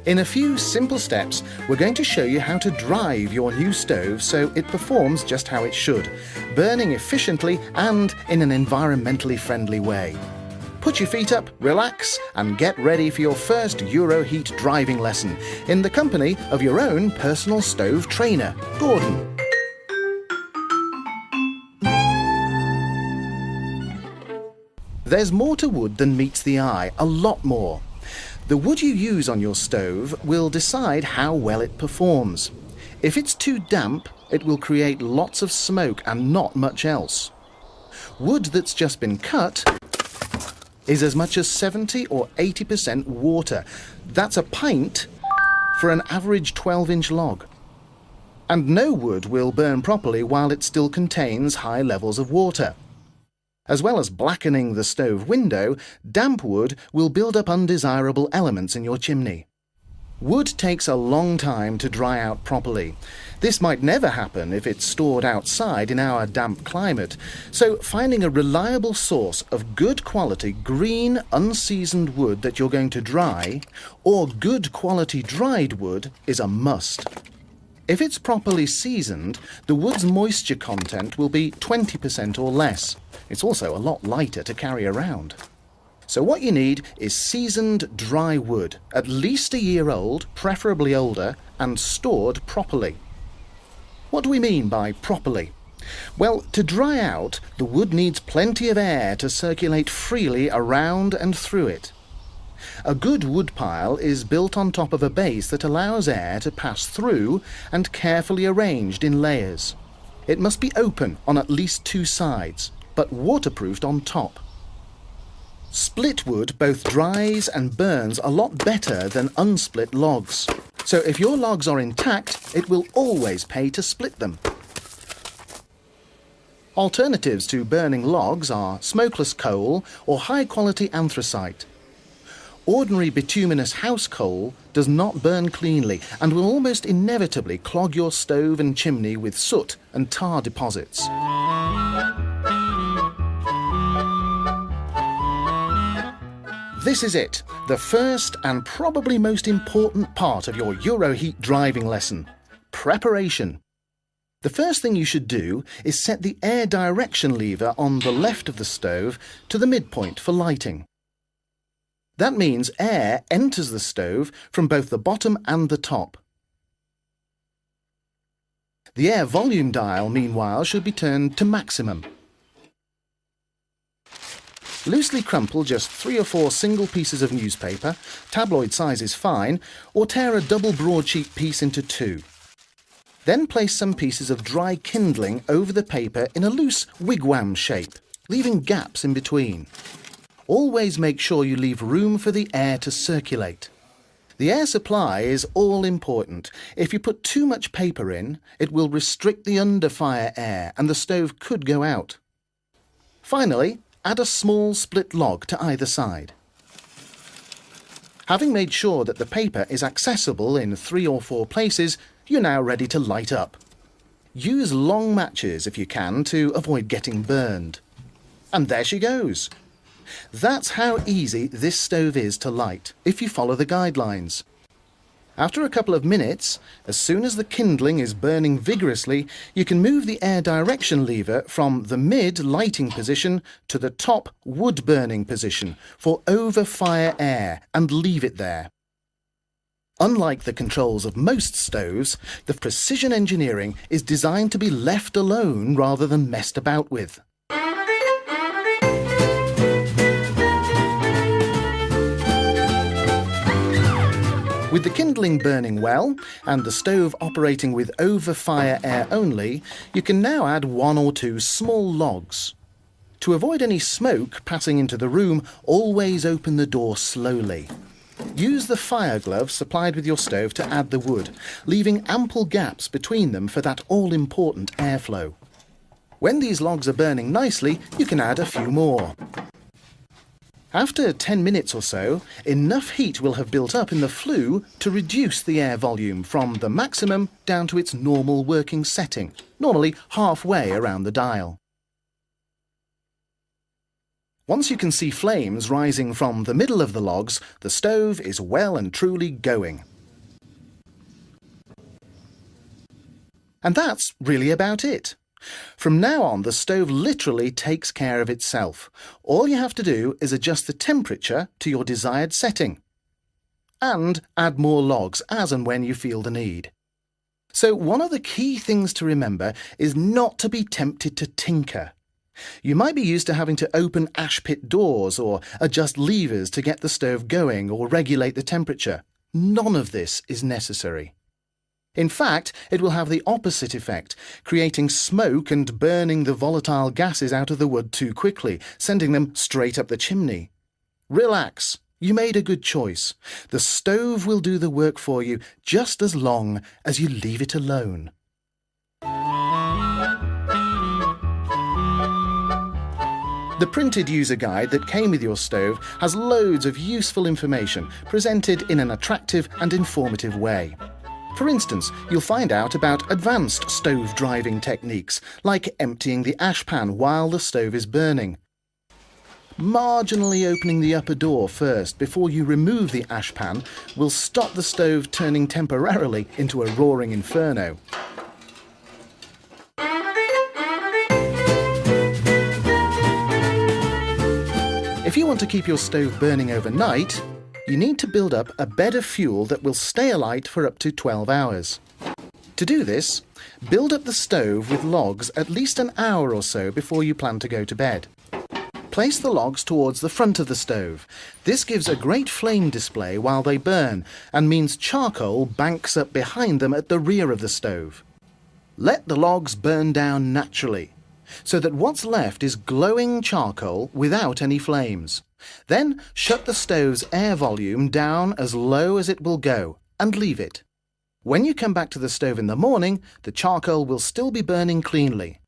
In a few simple steps, we're going to show you how to drive your new stove so it performs just how it should, burning efficiently and in an environmentally friendly way. Put your feet up, relax, and get ready for your first Euroheat driving lesson in the company of your own personal stove trainer, Gordon. There's more to wood than meets the eye, a lot more. The wood you use on your stove will decide how well it performs. If it's too damp, it will create lots of smoke and not much else. Wood that's just been cut is as much as 70 or 80% water. That's a pint for an average 12-inch log. And no wood will burn properly while it still contains high levels of water. As well as blackening the stove window, damp wood will build up undesirable elements in your chimney. Wood takes a long time to dry out properly. This might never happen if it's stored outside in our damp climate, so finding a reliable source of good quality green, unseasoned wood that you're going to dry, or good quality dried wood, is a must. If it's properly seasoned, the wood's moisture content will be 20% or less. It's also a lot lighter to carry around. So what you need is seasoned dry wood, at least a year old, preferably older, and stored properly. What do we mean by properly? Well, to dry out, the wood needs plenty of air to circulate freely around and through it. A good wood pile is built on top of a base that allows air to pass through and carefully arranged in layers. It must be open on at least two sides, but waterproofed on top. Split wood both dries and burns a lot better than unsplit logs. So if your logs are intact, it will always pay to split them. Alternatives to burning logs are smokeless coal or high-quality anthracite. Ordinary bituminous house coal does not burn cleanly and will almost inevitably clog your stove and chimney with soot and tar deposits. This is it, the first and probably most important part of your Euroheat driving lesson: preparation. The first thing you should do is set the air direction lever on the left of the stove to the midpoint for lighting. That means air enters the stove from both the bottom and the top. The air volume dial, meanwhile, should be turned to maximum. Loosely crumple just 3 or 4 single pieces of newspaper, tabloid size is fine, or tear a double broadsheet piece into 2. Then place some pieces of dry kindling over the paper in a loose wigwam shape, leaving gaps in between. Always make sure you leave room for the air to circulate. The air supply is all important. If you put too much paper in, it will restrict the under-fire air and the stove could go out. Finally, add a small split log to either side. Having made sure that the paper is accessible in 3 or 4 places, you're now ready to light up. Use long matches if you can to avoid getting burned. And there she goes. That's how easy this stove is to light, if you follow the guidelines. After a couple of minutes, as soon as the kindling is burning vigorously, you can move the air direction lever from the mid-lighting position to the top wood-burning position for over-fire air and leave it there. Unlike the controls of most stoves, the precision engineering is designed to be left alone rather than messed about with. With the kindling burning well and the stove operating with over-fire air only, you can now add 1 or 2 small logs. To avoid any smoke passing into the room, always open the door slowly. Use the fire glove supplied with your stove to add the wood, leaving ample gaps between them for that all-important airflow. When these logs are burning nicely, you can add a few more. After 10 minutes or so, enough heat will have built up in the flue to reduce the air volume from the maximum down to its normal working setting, normally halfway around the dial. Once you can see flames rising from the middle of the logs, the stove is well and truly going. And that's really about it. From now on, the stove literally takes care of itself. All you have to do is adjust the temperature to your desired setting. And add more logs as and when you feel the need. So one of the key things to remember is not to be tempted to tinker. You might be used to having to open ash pit doors or adjust levers to get the stove going or regulate the temperature. None of this is necessary. In fact, it will have the opposite effect, creating smoke and burning the volatile gases out of the wood too quickly, sending them straight up the chimney. Relax. You made a good choice. The stove will do the work for you just as long as you leave it alone. The printed user guide that came with your stove has loads of useful information presented in an attractive and informative way. For instance, you'll find out about advanced stove driving techniques, like emptying the ash pan while the stove is burning. Marginally opening the upper door first before you remove the ash pan will stop the stove turning temporarily into a roaring inferno. If you want to keep your stove burning overnight, you need to build up a bed of fuel that will stay alight for up to 12 hours. To do this, build up the stove with logs at least an hour or so before you plan to go to bed. Place the logs towards the front of the stove. This gives a great flame display while they burn and means charcoal banks up behind them at the rear of the stove. Let the logs burn down naturally, so that what's left is glowing charcoal without any flames. Then shut the stove's air volume down as low as it will go and leave it. When you come back to the stove in the morning, the charcoal will still be burning cleanly.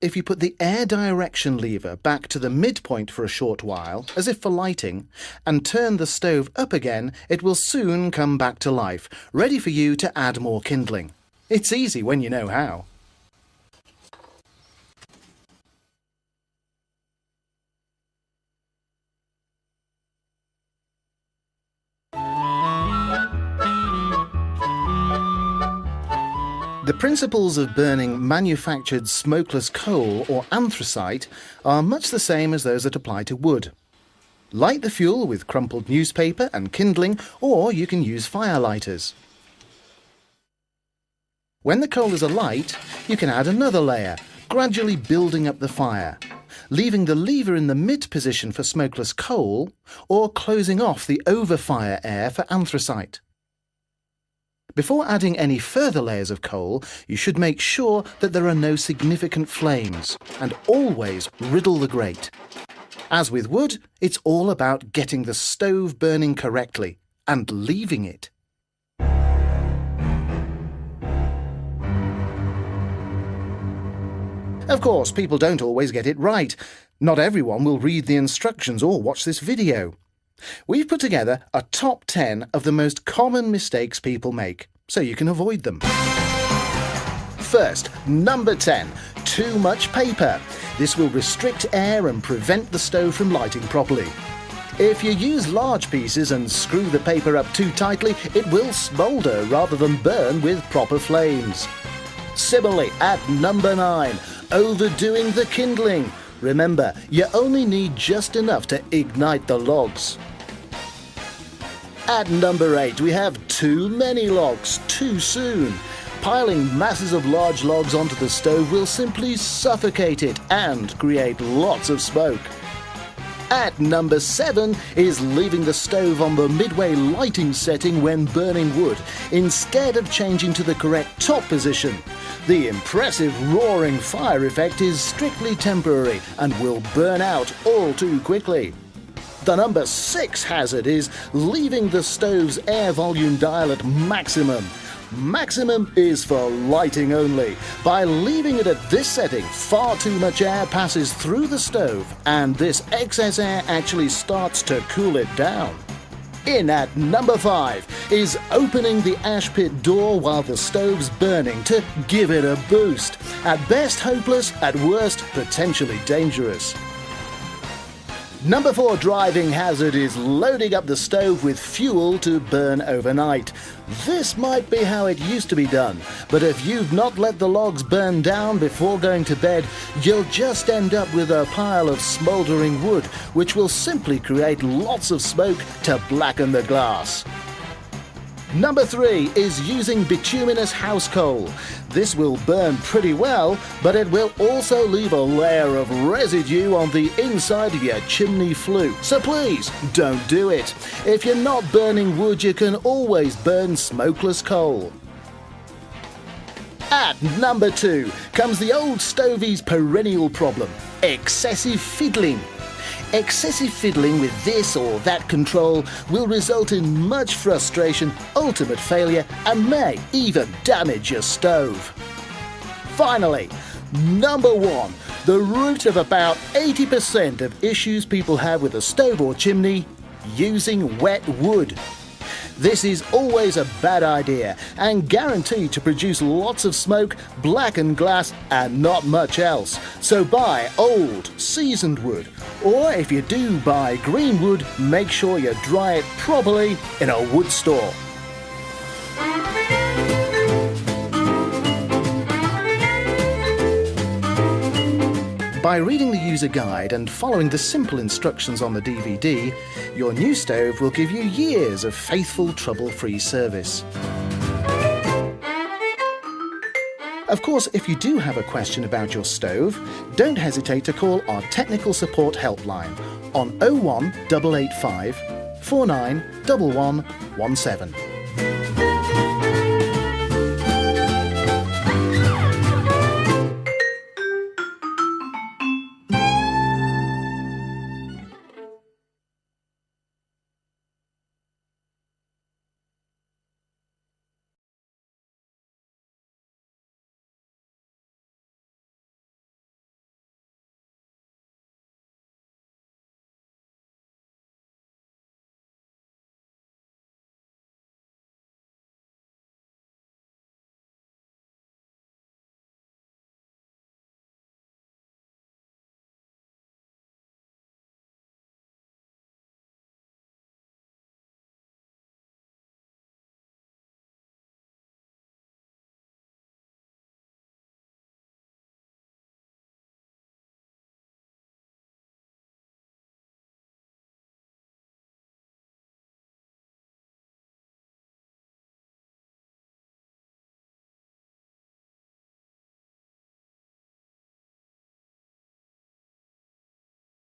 If you put the air direction lever back to the midpoint for a short while, as if for lighting, and turn the stove up again, it will soon come back to life, ready for you to add more kindling. It's easy when you know how. The principles of burning manufactured smokeless coal or anthracite are much the same as those that apply to wood. Light the fuel with crumpled newspaper and kindling, or you can use fire lighters. When the coal is alight, you can add another layer, gradually building up the fire, leaving the lever in the mid position for smokeless coal, or closing off the overfire air for anthracite. Before adding any further layers of coal, you should make sure that there are no significant flames, and always riddle the grate. As with wood, it's all about getting the stove burning correctly and leaving it. Of course, people don't always get it right. Not everyone will read the instructions or watch this video. We've put together a top 10 of the most common mistakes people make, so you can avoid them. First, number 10, too much paper. This will restrict air and prevent the stove from lighting properly. If you use large pieces and screw the paper up too tightly, it will smoulder rather than burn with proper flames. Similarly, at number 9, overdoing the kindling. Remember, you only need just enough to ignite the logs. At number 8, we have too many logs too soon. Piling masses of large logs onto the stove will simply suffocate it and create lots of smoke. At number 7 is leaving the stove on the midway lighting setting when burning wood, instead of changing to the correct top position. The impressive roaring fire effect is strictly temporary and will burn out all too quickly. The number 6 hazard is leaving the stove's air volume dial at maximum. Maximum is for lighting only. By leaving it at this setting, far too much air passes through the stove, and this excess air actually starts to cool it down. In at number 5 is opening the ash pit door while the stove's burning to give it a boost. At best hopeless, at worst potentially dangerous. Number 4 driving hazard is loading up the stove with fuel to burn overnight. This might be how it used to be done, but if you've not let the logs burn down before going to bed, you'll just end up with a pile of smouldering wood, which will simply create lots of smoke to blacken the glass. Number 3 is using bituminous house coal. This will burn pretty well, but it will also leave a layer of residue on the inside of your chimney flue. So please, don't do it. If you're not burning wood, you can always burn smokeless coal. At number 2 comes the old stovey's perennial problem: excessive fiddling. Excessive fiddling with this or that control will result in much frustration, ultimate failure, and may even damage your stove. Finally, number 1, the root of about 80% of issues people have with a stove or chimney: using wet wood. This is always a bad idea and guaranteed to produce lots of smoke, blacken glass, and not much else. So buy old, seasoned wood, or if you do buy green wood, make sure you dry it properly in a wood store. By reading the user guide and following the simple instructions on the DVD, your new stove will give you years of faithful, trouble-free service. Of course, if you do have a question about your stove, don't hesitate to call our technical support helpline on 01885 491117.